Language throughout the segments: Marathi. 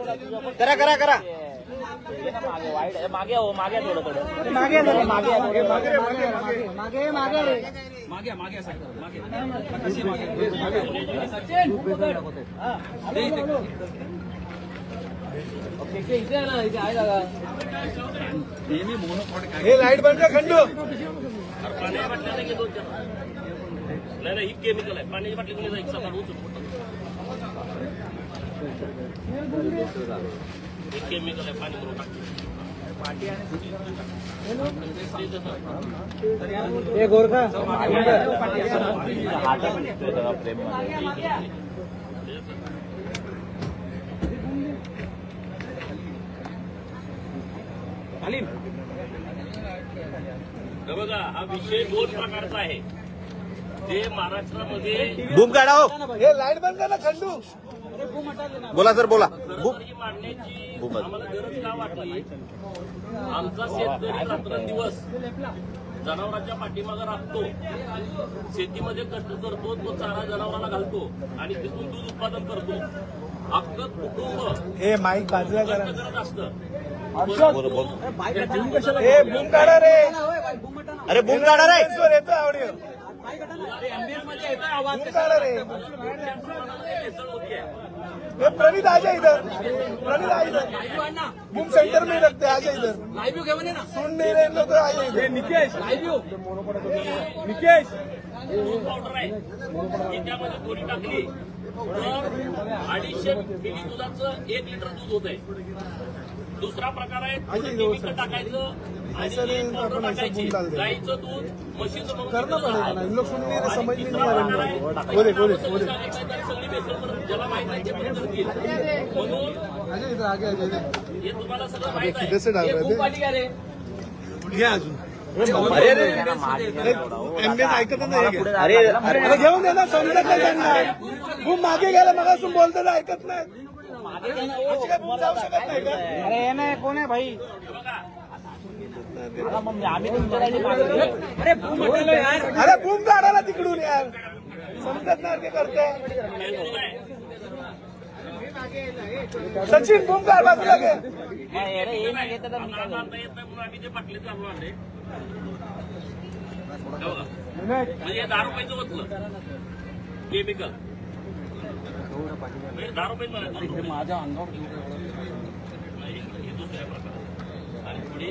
करा करा करा मागे हो मागे थोडं थोडं मागे मागे मागे मागे मागे मागे हे लाईट बंद कर खंडू नाही ही केमिकल आहे पाण्याची बाटली घेऊन एक सकाळ हे केमिकल आहे पाणी करून हे गोरखा बघा हा विषय दोन प्रकारचा आहे जे महाराष्ट्रामध्ये बूम काढा हो हे लाईट बंद कर ना खंडू. बोला सर बोला ही मांडण्याची आम्हाला गरज का वाटली आमचा शेतकरी रात्रंदिवस जनावरांच्या पाठीमागे राखतो शेतीमध्ये कष्ट करतो तो चारा जनावरांना घालतो आणि तिथून दूध उत्पादन करतो अख्खं कुटुंब हे माईक बाजूला करा. कष्ट करत असतं हे बूम काढा रे. अरे बूम काढा रे वर येतो ऑडिओ. बूम काढा रे. ये प्रणीत आ जा इधर. प्रणीत आ इधर. बूम सेंटर में रखते आ जा इधर. सुन नहीं रहे लोग आ जा इधर. निकेश दूध पावडर आहे की त्यामध्ये थोडी टाकली तर 250 मिली दुधाचं 1 लिटर दूध होत आहे. दुसरा प्रकार आहे केमिकल टाकायचं आणि पावडर टाकायची गाईचं दूध म्हशीचं करना पड़ेगा ना. इन लोग सुन नहीं रहे समझ नहीं तिसरा आ प्रकार रहा. आहे बोले बोले बोले. सगळी बेसन ज्याला माहित नाही ते पण करतील म्हणून आजा इधर आगे आजा इधर. हे तुम्हाला सगळं माहित आहे किधर से डाल रहे थे. घे अजून. अरे अरे एमबीएस ऐकत नाही. अरे अरे अरे घेऊन दे ना समजत नाही त्यांना. बूम मागे गेला मगासून बोलतो ना ऐकत नाही. जाऊ शकत नाही का. अरे हे नाही कोण आहे भाई आम्ही अरे बूम काढा ना तिकडून यार. समजत नाही ते करते. सचिन बूम काढ बाजूला घे. हे नाही घेत तर मी काय आणता येत नाही म्हणून आम्ही ते बाटलीत घालून आणले म्हणजे 10 रुपयाचं वचलं केमिकल 10 रुपये माझ्या अंगावर हे दुसऱ्या प्रकार आणि पुढे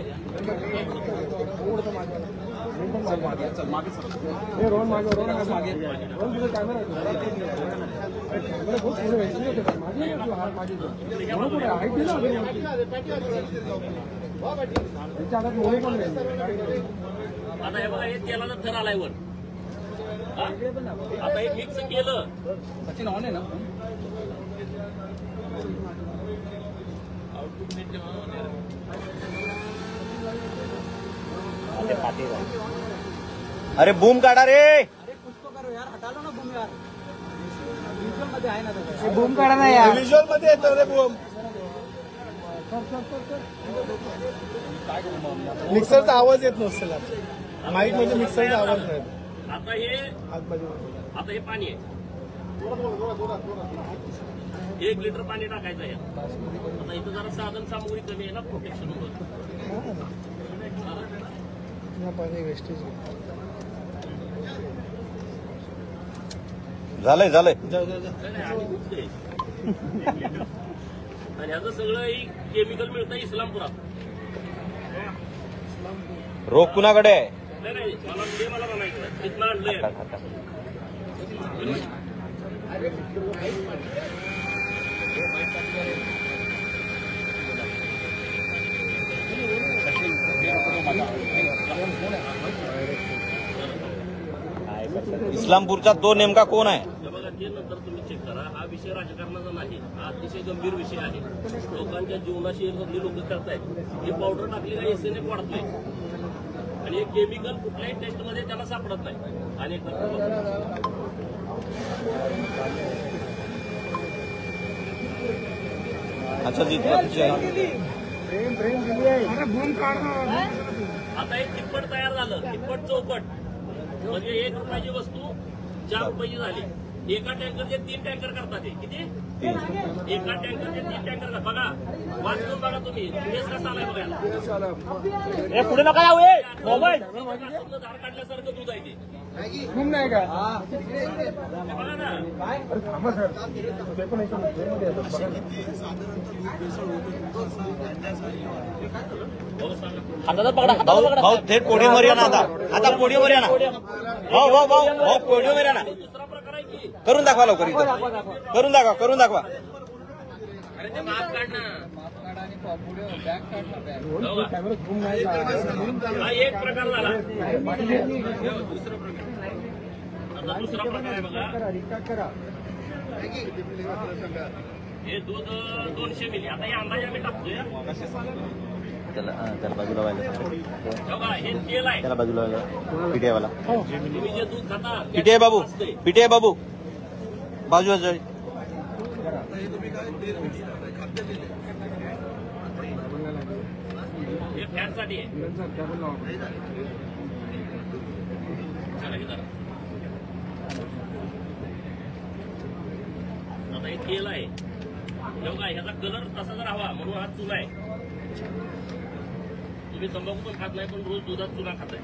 आता हे बघा हे तेलाचा थर आलाय वर आता हे मिक्स केलं सचिन ऑन आहे ना. अरे बूम काढा रे. बूम काढा ना यार. व्हिज्युअल मध्ये येतो रे बूम. मिक्सरचा आवाज येत नसेल. माईक मध्ये मिक्सरचा आवाज नाही. आता हे पाणी आहे 1 लिटर पाणी टाकायचं आहे आता इथं जरा साधन सामुग्री कमी आहे ना प्रोटेक्शन होतं पाणी वेस्टेज झालंय झालंय आणि ह्याचं सगळं केमिकल मिळतं इस्लामपुरात. रोग कुणाकडे आहे. नाही मला म्हणायचं तिथनं आणलंय इस्लामपूरचा तो नेमका कोण आहे. बघा ते नंतर तुम्ही चेक करा. हा विषय राजकारणाचा नाही हा अतिशय गंभीर विषय आहे. लोकांच्या जीवनाशी लोक करतायत. ही पावडर टाकली का एसएनएफ वाढतोय आणि हे केमिकल कुठल्याही टेस्टमध्ये त्याला सापडत नाही. आणि अच्छा जितका आता एक तिप्पट तयार झालं. तिप्पट चौपट म्हणजे 1 रुपयाची वस्तू 4 रुपयाची झाली. एका टँकरचे 3 टँकर करतात ते किती एका टँकरचे 3 टँकर करतात बघा वाचून बघा तुम्ही केस कसा आलाय बघायला पुढे नका जाऊ मोबाईल झाड काढल्यासारखं दूध आहे ते घुम नाही का बघा ना हाताला पकडा भाऊ थेट पोडियमवर या ना आता पोडियमवर या ना भाऊ पोडियमवर या ना दुसरा प्रकार आहे की करून दाखवा लवकर इथं. करून दाखवा अरे ते माप काढ ना हा एक प्रकार झाला आता दुसरा प्रकार आहे बघा हे दूध 200 मिली आता हे अंदाजे आम्ही टाकतोय त्याला बाजूला व्हायला बघा हे तेल आहे त्याला बाजूला व्हायला पिठेवाला तुम्ही जे दूध खाता पिठे बाबू बाजू हे फॅट साठी आहे चला की जरा. आता हे तेल आहे बघा ह्याचा कलर तसा जर हवा म्हणून हा चुना आहे तुम्ही तंबाखू पण खात नाही पण रोज दुधात चुना खाताय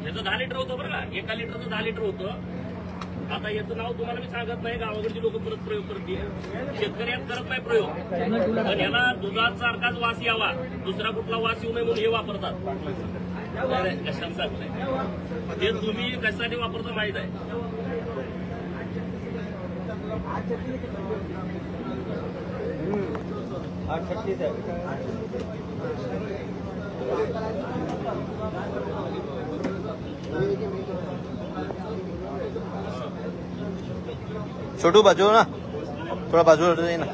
याचं 10 लिटर होतं बरं का 1 लिटरचं 10 लिटर होतं आता याचं नाव तुम्हाला मी सांगत नाही गावाकडची लोक परत प्रयोग करतील शेतकरी यात करत नाही प्रयोग पण याला दुधासारखाच वास यावा दुसरा कुठला वास येऊ नये म्हणून हे वापरतात कशाला सांगताय हे तुम्ही कशासाठी वापरता माहित आहे छोटू बाजू ना थोडा बाजूला जाई ना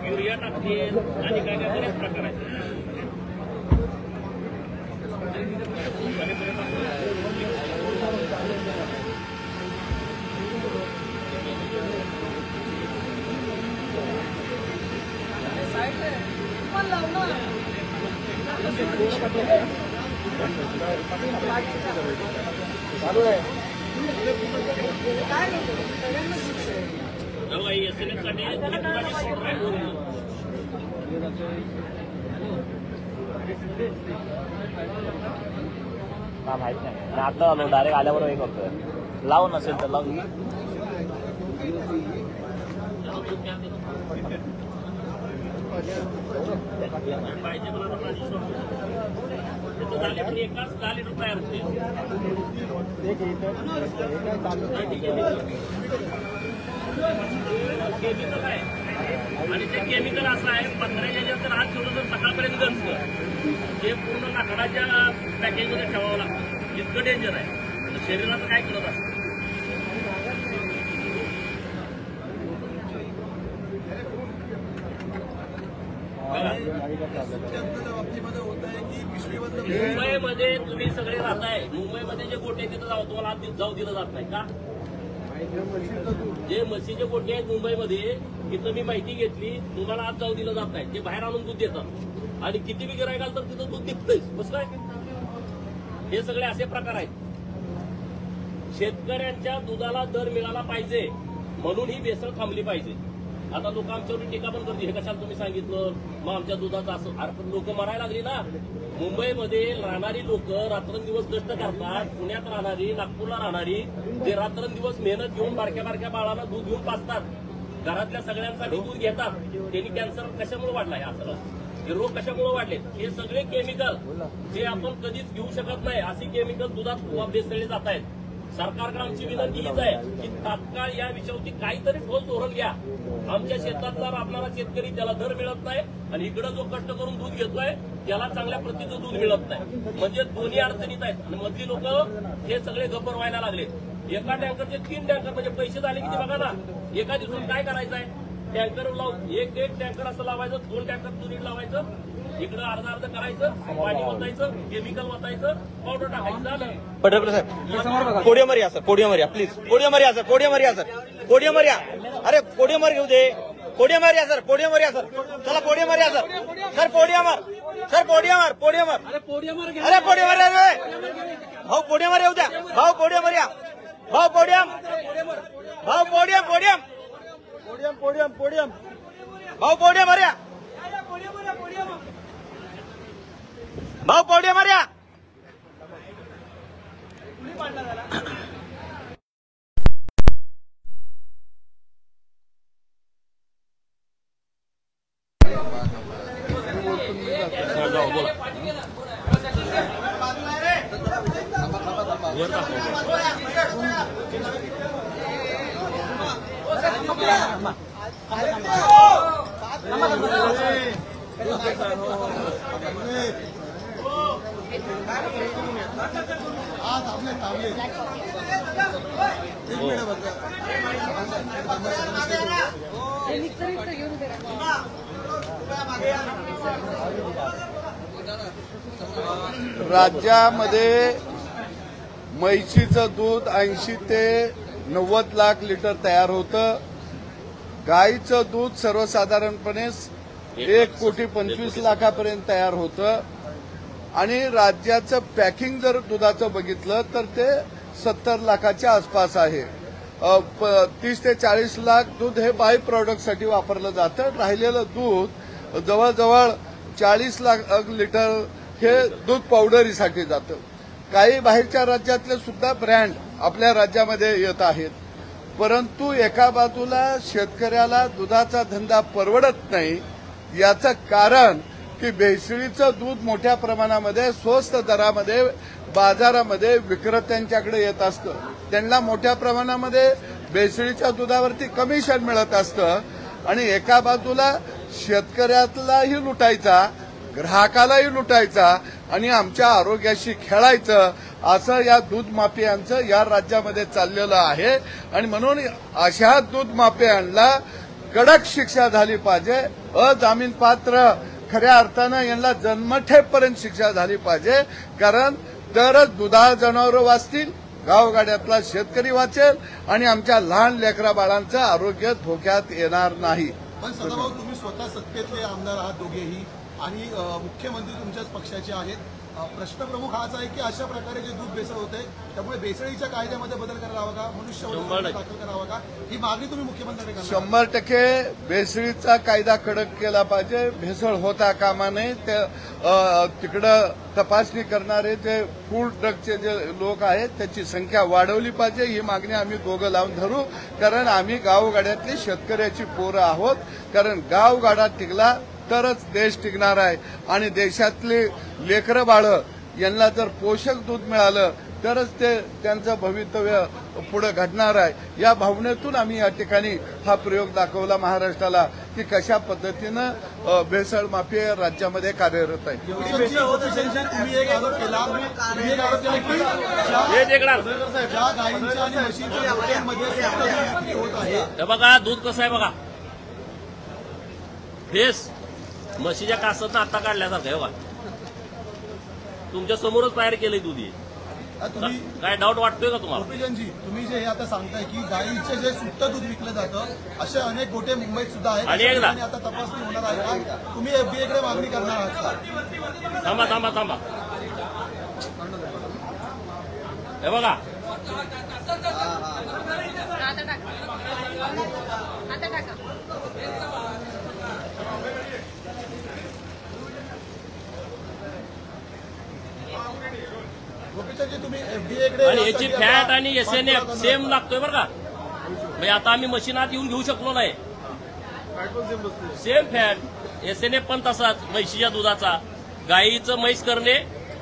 युरिया टाकते आणि काय काय बरेच प्रकार आहेत एसएनएफ साठी माहित नाही आता आलो डायरेक्ट आल्यावर हे करतोय लाव नसेल तर लाव पाहिजे मला एकाच 10 लिटर तयार होते केमिकल आहे आणि ते केमिकल असं आहे 15 याच्यात हात ठेवलं तर सकाळपर्यंत गंजतं ते पूर्ण लाकडाच्या पॅकेजमध्ये ठेवावं लागतं इतकं डेंजर आहे शरीराचं काय करत असतं मुंबईमध्ये तुम्ही सगळे राहताय मुंबईमध्ये जे गोटे तिथं जाऊ तुम्हाला आत जाऊ दिलं जात नाही का जे म्हशीचे गोटे आहेत मुंबईमध्ये तिथं मी माहिती घेतली तुम्हाला आत जाऊ दिलं जात नाही ते बाहेर आणून दूध देतात आणि किती बी गिरायक आलं तर तिथं दूध निघतंच कसं काय हे सगळे असे प्रकार आहेत शेतकऱ्यांच्या दुधाला दर मिळाला पाहिजे म्हणून ही भेसळ थांबली पाहिजे आता लोक आमच्यावर टीका पण करतील हे कशाला तुम्ही सांगितलं मग आमच्या दुधाचं असं अरे लोक मरायला लागली ना मुंबईमध्ये राहणारी लोक रात्रंदिवस कष्ट करतात पुण्यात राहणारी नागपूरला राहणारी जे रात्रंदिवस मेहनत घेऊन बारक्या बारक्या बाळाला दूध घेऊन पाजतात घरातल्या सगळ्यांसाठी दूध घेतात त्यांनी कॅन्सर कशामुळे वाढलाय असं हे रोग कशामुळे वाढले हे सगळे केमिकल जे आपण कधीच घेऊ शकत नाही अशी केमिकल दुधात भेसळले जात आहेत सरकारकडे आमची विनंती हीच आहे की तात्काळ या विषयावरती काहीतरी ठोस धोरण घ्या आमच्या शेतातला राबणारा शेतकरी त्याला दर मिळत नाही आणि इकडे जो कष्ट करून दूध घेतोय त्याला चांगल्या प्रतीचं दूध मिळत नाही म्हणजे दोन्ही अडचणीत आहेत आणि मधली लोक हे सगळे गब्बर व्हायला लागले एका टँकरचे 3 टँकर म्हणजे पैसे झाले किती बघा ना एका दिवसात काय करायचं आहे टँकर लावून एक टँकर असं लावायचं 2 टँकर युनिट लावायचं इकडं अर्ध करायचं पाणी ओतायचं केमिकल ओतायचं पावडर टाकायचं झालं पटेल साहेब पोडियमवर या सर पोडियमवर या प्लीज पोडियमवर या सर पोडियमवर या. अरे पोडियमवर घेऊ दे. पोडियमवर या सर. पोडियमवर या सर. चला पोडियमवर या सर. सर पोडियमवर. सर पोडियमवर. पोडियमवर. अरे पोडियमवर या रे. भाऊ पोडियमवर येऊ द्या. भाऊ पोडियमवर या. भाऊ पोडियम. भाऊ podium. Podium. Podium. Podium. Podium. भाऊ पोडियमवर या. भाऊ पोडियमवर या. राज्यामध्ये म्हैशीचं दूध 80 ते 90 लाख लिटर तयार होतं. गाईचं दूध सर्वसाधारणपणे 1,25 लाखापर्यंत तयार होतं आणि राज्याचं पॅकिंग जर दुधाचं बघितलं तर ते 70 लाखाच्या आसपास आहे. 30 ते 40 लाख दूध हे बाय प्रॉडक्टसाठी वापरलं जातं. राहिलेलं दूध जवळजवळ 40 लाख लिटर हे दूध पावडरीसाठी जातं. काही बाहेरच्या राज्यातले सुद्धा ब्रँड आपल्या राज्यामध्ये येत आहेत. परंतु एका बाजूला शेतकऱ्याला दुधाचा धंदा परवडत नाही. याचं कारण की भेसळीचं दूध मोठ्या प्रमाणामध्ये स्वस्त दरामध्ये बाजारामध्ये विक्रेत्यांच्याकडे येत असतं. त्यांना मोठ्या प्रमाणामध्ये भेसळीच्या दुधावरती कमिशन मिळत असतं आणि एका बाजूला शेतकऱ्यालाही लुटायचा, ग्राहकालाही लुटायचा आणि आमच्या आरोग्याशी खेळायचं असं या दूध माफियांचं या राज्यामध्ये चाललेलं आहे. आणि म्हणून अशा दूध माफियांना कडक शिक्षा झाली पाहिजे. अजामीनपात्र खऱ्या अर्थानं यांना जन्मठेपर्यंत शिक्षा झाली पाहिजे. कारण तरच दुधाळ जनावरं वाचतील, गावगाड्यातला शेतकरी वाचेल आणि आमच्या लहान लेकरा बाळांचं आरोग्य धोक्यात येणार नाही. पण सदाभाऊ, तुम्ही स्वतः सत्तेतले आमदार आहात दोघेही आणि मुख्यमंत्री तुमच्याच पक्षाचे आहेत. प्रश्न प्रमुख हाच आहे की अशा प्रकारे जे दूध भेसळ होते त्यामुळे भेसळीच्या कायद्यामध्ये बदल करायला हवा का, मनुष्यवध दाखल करावा का, ही मागणी तुम्ही मुख्यमंत्र्यांकडे करणार? 100% भेसळीचा कायदा कडक केला पाहिजे. भेसळ होता कामा नये. तिकडं तपासणी करणारे जे फूड ड्रगचे जे लोक आहेत त्याची संख्या वाढवली पाहिजे. ही मागणी आम्ही दोघं लावून धरू. कारण आम्ही गावगाड्यातली शेतकऱ्याची पोरं आहोत. कारण गावगाडा टिकला तरच देश टिकणार आहे आणि देशातली लेकरं बाळं यांना जर पोषक दूध मिळालं तरच ते त्यांचं भवितव्य पुढे घडणार आहे. या भावनेतून आम्ही या ठिकाणी हा प्रयोग दाखवला महाराष्ट्राला की कशा पद्धतीनं भेसळ माफिया राज्यामध्ये कार्यरत आहे. तुम्ही एक आरोप केला की ज्या गायींच्या आणि म्हशींच्या गोठ्यांमध्ये होत आहे. हे बघा दूध कसं आहे बघा. फेस म्हशीच्या कासातनं आता काढल्यासारखं आहे बघा. तुमच्या समोरच तयार केलंय दूध. तुम्ही काय डाऊट वाटतोय का तुम्हाला? गोपीचंदजी, तुम्ही जे हे आता सांगताय की गायीचे जे सुट्ट दूध विकलं जातं असे अनेक गोटे मुंबईत सुद्धा आहेत आणि एकदा आता तपासणी होणार आहे का? तुम्ही एफडीएकडे मागणी करणार आहात का? थांबा थांबा थांबा. हे बघा तुम्ही एफडीएकडे आणि याची फॅट आणि एसएनएफ सेम लागतोय बरं का. म्हणजे आता आम्ही मशीनात येऊन घेऊ शकलो नाही. सेम फॅट एसएनएफ पण तसाच म्हशीच्या दुधाचा. गाईचं म्हैस करणे,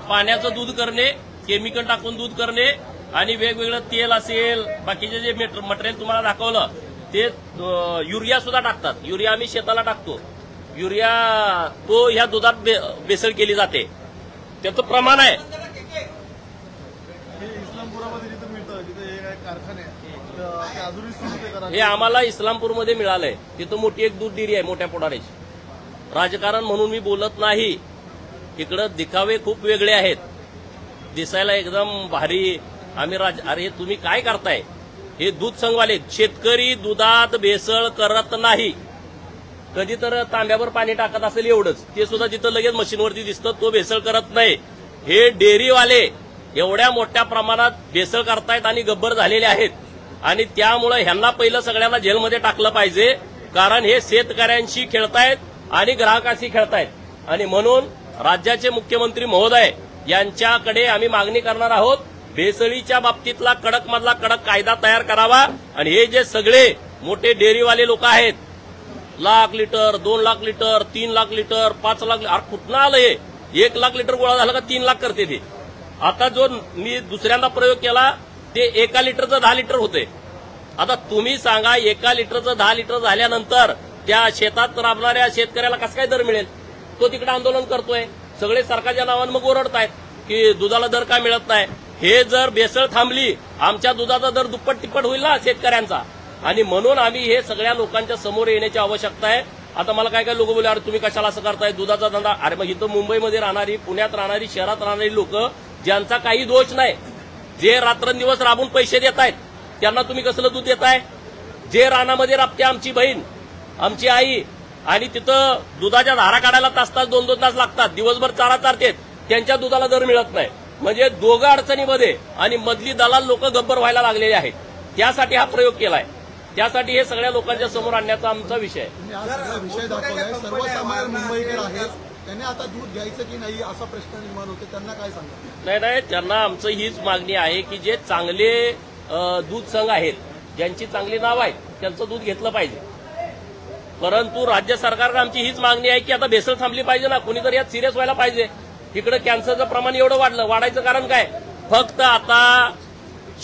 पाण्याचं दूध करणे, केमिकल टाकून दूध करणे आणि वेगवेगळं तेल असेल बाकीचे जे मटेरियल तुम्हाला दाखवलं ते युरिया सुद्धा टाकतात. युरिया आम्ही शेताला टाकतो. युरिया तो ह्या दुधात भेसळ केली जाते. त्याचं प्रमाण आहे. हे आम्हाला इस्लामपूरमध्ये मिळालंय. तिथं मोठी एक दूध डेअरी आहे मोठ्या पोटाऱ्याची. राजकारण म्हणून मी बोलत नाही. इकडं दिखावे खूप वेगळे आहेत. दिसायला एकदम भारी आम्ही अरे तुम्ही काय करताय? हे दूध संघवाले. शेतकरी दुधात भेसळ करत नाही. कधी तर तांब्यावर पाणी टाकत असेल एवढंच, ते सुद्धा तिथं लगेच मशीनवरती दिसतं, तो भेसळ करत नाही. हे डेअरीवाले एवढ्या मोठ्या प्रमाणात भेसळ करतायत आणि गब्बर झालेले आहेत. आणि त्यामुळे ह्यांना पहिलं सगळ्यांना जेलमध्ये टाकलं पाहिजे, कारण हे शेतकऱ्यांशी खेळतायत आणि ग्राहकांशी खेळतायत. आणि म्हणून राज्याचे मुख्यमंत्री महोदय यांच्याकडे आम्ही मागणी करणार आहोत, भेसळीच्या बाबतीतला कडक कायदा तयार करावा. आणि हे जे सगळे मोठे डेअरीवाले लोक आहेत, 1,00,000 लिटर, 2,00,000 लिटर, 3,00,000 लिटर, 5,00,000 लिटर, कुठनं आलं हे? 1,00,000 लिटर गोळा झाला का 3,00,000 करते ते. आता जो मी दुसऱ्यांदा प्रयोग केला ते 1 लिटरचं 10 लिटर होते. आता तुम्ही सांगा, 1 लिटरचं 10 लिटर झाल्यानंतर त्या शेतात राबणाऱ्या शेतकऱ्याला कसं काय दर मिळेल? तो तिकडे आंदोलन करतोय. सगळे सरकारच्या नावानं मग ओरडतायत की दुधाला दर का मिळत नाही. हे जर भेसळ थांबली, आमच्या दुधाचा दर दुप्पट तिप्पट होईल ना शेतकऱ्यांचा. आणि म्हणून आम्ही हे सगळ्या लोकांच्या समोर येण्याची आवश्यकता आहे. आता मला काय लोक बोलले, अरे तुम्ही कशाला असं करताय दुधाचा धंदा? अरे मग इथं मुंबईमध्ये राहणारी, पुण्यात राहणारी, शहरात राहणारी लोक ज्यांचा काही दोष नाही, जे रात्रंदिवस राबून पैसे देत आहेत, त्यांना तुम्ही कसलं दूध देताय? जे रानामध्ये राबते आमची बहीण, आमची आई, आणि तिथं दुधाच्या धारा काढायला तास 2-2 तास लागतात, दिवसभर चारा चारतेत, त्यांच्या दुधाला दर मिळत नाही. म्हणजे दोघं अडचणीमध्ये आणि मधली दलाल लोक गब्बर व्हायला लागलेले आहेत. त्यासाठी हा प्रयोग केलाय. त्यासाठी हे सगळ्या लोकांच्या समोर आणण्याचा आमचा विषय आहे. तुम्ही हा सगळा विषय दाखवलाय. सर्वसामान्य मुंबईकर आहेत, त्यांनी आता दूध घ्यायचं की नाही असा प्रश्न निर्माण होतो, त्यांना काय सांगा? नाही, त्यांना आमचं हीच मागणी आहे की जे चांगले दूध संघ आहेत, ज्यांची चांगली नाव आहेत, त्यांचं दूध घेतलं पाहिजे. परंतु राज्य सरकारला आमची हीच मागणी आहे की आता भेसळ थांबली पाहिजे ना, कोणीतरी यात सिरियस व्हायला पाहिजे. इकडे कॅन्सरचं प्रमाण एवढं वाढायचं कारण काय? फक्त आता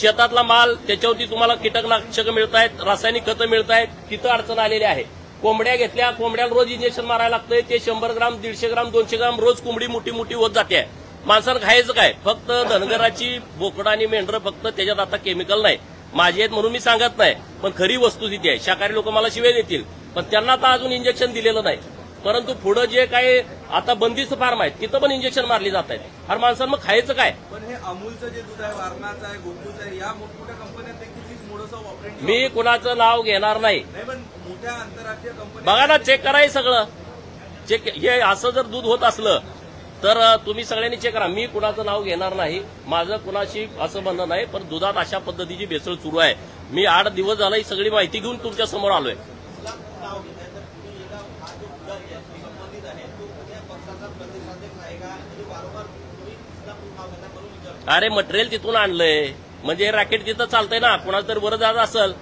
शेतातला माल, त्याच्यावरती तुम्हाला कीटकनाशक मिळत आहेत, रासायनिक खतं मिळत आहेत, तिथं अडचण आलेली आहे. कोंबड्या घेतल्या, कोंबड्याला रोज इंजेक्शन मारायला लागतंय, ते 100 ग्राम, 150 ग्राम, 200 ग्राम रोज कोंबडी मोठी होत जाते. माणसानं खायचं काय? फक्त धनगराची बोकडं आणि मेंढरं, फक्त त्याच्यात आता केमिकल नाही. माझी आहेत म्हणून मी सांगत नाही, पण खरी वस्तुस्थिती आहे. शाकाहारी लोक मला शिवाय देतील, पण त्यांना आता अजून इंजेक्शन दिलेलं नाही. परंतु पुढे जे काही आता बंदिस्त फार्म आहेत, तिथं पण इंजेक्शन मारली जात आहेत. हर माणसानं मग खायचं काय? पण हे अमूलचं जे दूध आहे, वारणाचं आहे, गोकुळचं आहे, या मोठमोठ्या कंपन्यात देखील मोडस ऑफ ऑपरेटिंग. मी कुणाचं नाव घेणार नाही. पण मोठ्या आंतरराष्ट्रीय कंपन्या बघा ना, चेक करायचं सगळं. चेक, हे असं जर दूध होत असलं तर तुम्ही सगळ्यांनी चेक करा. मी कुणाचं नाव घेणार नाही, माझं कुणाशी असं म्हणणं नाही. पण दुधात अशा पद्धतीची भेसळ सुरू आहे. मी 8 दिवस झाला ही सगळी माहिती घेऊन तुमच्या समोर आलोय. अरे मटेरियल तिथून आणलंय म्हणजे रॅकेट तिथं चालतंय ना. कुणाला तरी वर जात असेल,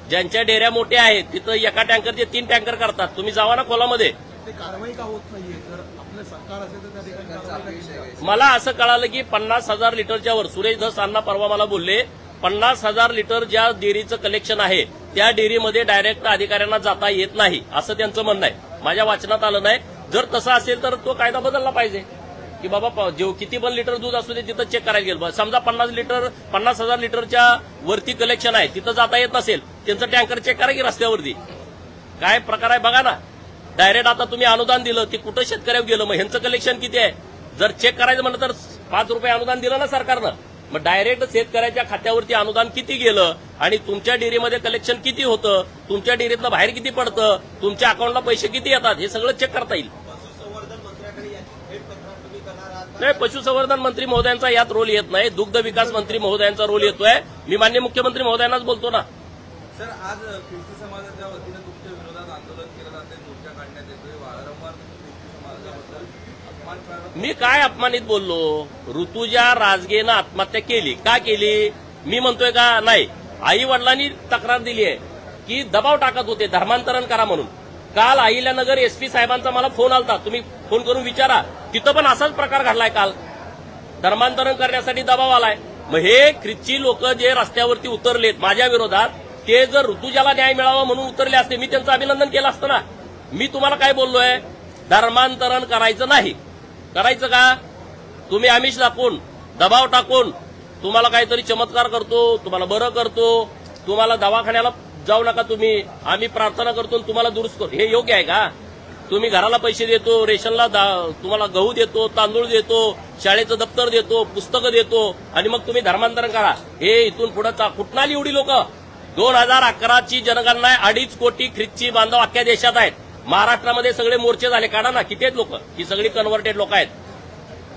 ज्यांच्या डेऱ्या मोठ्या आहेत तिथं एका टँकरचे 3 टँकर करतात. तुम्ही जावा ना खोलामध्ये. ते कारवाई का होत नाहीये? जर आपलं सरकार असेल तर त्या ठिकाणी कारवाई का केली जाईल? मला असं कळालं की 50,000 लिटरच्या वर, सुरेश धस अण्णा परवा मला बोलले, 50,000 लिटर ज्या डेअरीचं कलेक्शन आहे त्या डेअरीमध्ये डायरेक्ट अधिकाऱ्यांना जाता येत नाही, असं त्यांचं म्हणणं आहे. माझ्या वाचनात आलं नाही. जर तसं असेल तर तो कायदा बदलला पाहिजे की बाबा जेव किती पण लिटर दूध असू दे तिथं चेक करायला गेलं. समजा 50,000 लिटरच्या वरती कलेक्शन आहे, तिथं जाता येत नसेल, त्यांचं टँकर चेक करा की रस्त्यावरती. काय प्रकार आहे बघा ना. डायरेक्ट आता तुम्ही अनुदान दिलं, ते कुठं शेतकऱ्यावर गेलं? मग ह्यांचं कलेक्शन किती आहे? जर चेक करायचं म्हणलं तर 5 रुपये अनुदान दिलं ना सरकारनं, मग डायरेक्ट शेतकऱ्याच्या खात्यावरती अनुदान किती गेलं आणि तुमच्या डेअरीमध्ये कलेक्शन किती होतं, तुमच्या डेअरीतनं बाहेर किती पडतं, तुमच्या अकाउंटला पैसे किती येतात, हे सगळं चेक करता येईल. नाही, पशुसंवर्धन मंत्री महोदयांचा यात रोल येत नाही, दुग्ध विकास मंत्री महोदयांचा रोल येतोय. मी माननीय मुख्यमंत्री महोदयांनाच बोलतो ना. सर, आज ख्रिस्ती समाजाच्या वतीनं तुमच्या विरोधात आंदोलन केलं जाते, मोर्चा काढण्यात येतोय. वारंवार ख्रिस्ती समाजाबद्दल अपमान करण्यात. मी काय अपमानित बोललो? ऋतुजा राजगेनं आत्महत्या केली, का केली? मी म्हणतोय का नाही? आई वडिलांनी तक्रार दिली आहे की दबाव टाकत होते, धर्मांतरण करा म्हणून. काल अहिल्यानगर एसपी साहेबांचा मला फोन आलता, तुम्ही फोन करून विचारा. तिथं पण असाच प्रकार घडलाय. काल धर्मांतरण करण्यासाठी दबाव आलाय. मग हे ख्रिस्ती लोक जे रस्त्यावरती उतरलेत माझ्या विरोधात, ते जर ऋतुजाला न्याय मिळावा म्हणून उतरले असते, मी त्यांचं अभिनंदन केलं असतं ना. मी तुम्हाला काय बोललोय? धर्मांतरण करायचं नाही. करायचं का? तुम्ही आमिष दाखवून, दबाव टाकून, तुम्हाला काहीतरी चमत्कार करतो, तुम्हाला बरं करतो, तुम्हाला दवाखान्याला जाऊ नका तुम्ही, आम्ही प्रार्थना करतो तुम्हाला दुरुस्त करतो, हे योग्य आहे का? तुम्ही घराला पैसे देतो, रेशनला तुम्हाला गहू देतो, तांदूळ देतो, शाळेचं दप्तर देतो, पुस्तकं देतो, आणि मग तुम्ही धर्मांतरण करा. हे इथून पुढे कुठं आली एवढी लोक? 2011ची जनगणना आहे. 2.5 कोटी ख्रिस्ती बांधव अख्ख्या देशात आहेत. महाराष्ट्रामध्ये सगळे मोर्चे झाले. काढा ना, किती आहेत लोक? ही सगळी कन्व्हर्टेड लोक आहेत.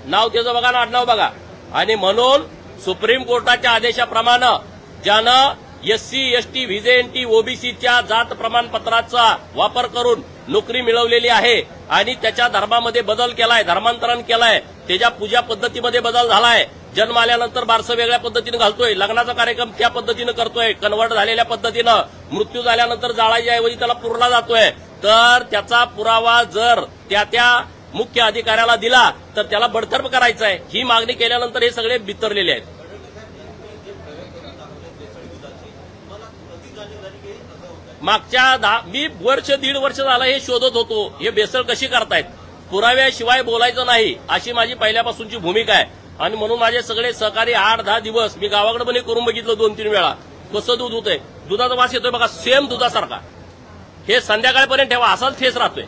नाव त्याचं बघा ना, आडनाव बघा. आणि म्हणून सुप्रीम कोर्टाच्या आदेशाप्रमाणे ज्यानं SC ST VJNT OBCच्या जात प्रमाणपत्राचा वापर करून नोकरी मिळवलेली आहे आणि त्याच्या धर्मामध्ये बदल केलाय, धर्मांतरण केलाय, त्याच्या पूजा पद्धतीमध्ये बदल झालाय, जन्म आल्यानंतर बारसं वेगळ्या पद्धतीनं घालतोय, लग्नाचा कार्यक्रम त्या पद्धतीनं करतोय, कन्व्हर्ट झालेल्या पद्धतीनं, मृत्यू झाल्यानंतर जाळाच्या ऐवजी त्याला पुरला जातोय, तर त्याचा पुरावा जर त्या मुख्य अधिकाऱ्याला दिला तर त्याला बडतर्फ करायचं आहे. ही मागणी केल्यानंतर हे सगळे बिथरलेले आहेत. मागच्या मी वर्ष दीड वर्ष झालं हे शोधत होतो, हे बेसळ कशी करतायत, पुराव्याशिवाय बोलायचं नाही अशी माझी पहिल्यापासूनची भूमिका आहे. आणि म्हणून माझे सगळे सहकारी 8-10 दिवस मी गावाकडे पण करून बघितलं 2-3 वेळा. कसं दूध होतंय, दुधाचा वास येतोय बघा, सेम दुधासारखा. हे संध्याकाळपर्यंत ठेवा, असाच ठेस राहतोय.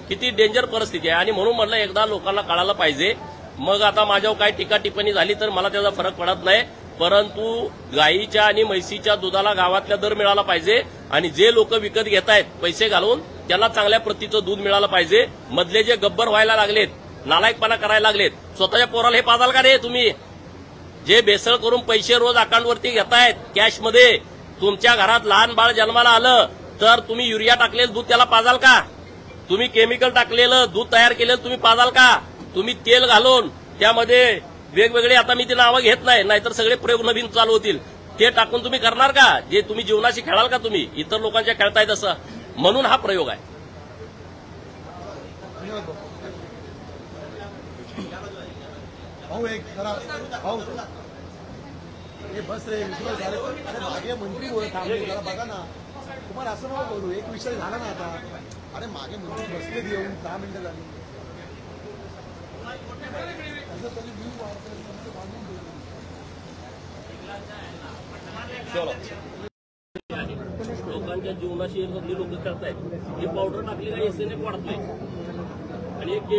किती डेंजर परिस्थिती आहे. आणि म्हणून म्हटलं एकदा लोकांना कळायला पाहिजे. मग आता माझ्यावर काय टीका टिप्पणी झाली तर मला त्याचा फरक पडत नाही, परंतु गाईच्या आणि म्हैसीच्या दुधाला गावातल्या दर मिळाला पाहिजे आणि जे लोक विकत घेत आहेत पैसे घालून त्यांना चांगल्या प्रतीचं दूध मिळालं पाहिजे. मधले जे गब्बर व्हायला लागलेत, नालायकपणा करायला लागलेत, स्वतःच्या पोराला हे पाजाल का रे तुम्ही? जे बेसळ करून पैसे रोज अकाउंटवरती घेतायत कॅशमध्ये, तुमच्या घरात लहान बाळ जन्माला आलं तर तुम्ही युरिया टाकलेलं दूध त्याला पाजाल का? तुम्ही केमिकल टाकलेलं दूध तयार केलेलं तुम्ही पाजाल का? तुम्ही तेल घालून त्यामध्ये वेगवेगळे, आता मी ती नावं घेत नाही, नाहीतर सगळे प्रयोग नवीन चालू होतील, ते टाकून तुम्ही करणार का? जे तुम्ही जीवनाशी खेळाल का? तुम्ही इतर लोकांच्या खेळताय तसं. म्हणून हा प्रयोग आहे. भाऊ एक जरा भाऊ हे बस रे झाले. अरे मागे मंत्री थांबले, जरा बघा ना. तुम्हाला असं नको बोलू, एक विषय झाला ना आता. अरे मागे मंत्री बसले येऊन 10 मिनिटं झाली. लोकांच्या जीवनाशी लोक करतायत. हे पावडर टाकली का एसएनएफ वाढतोय आणि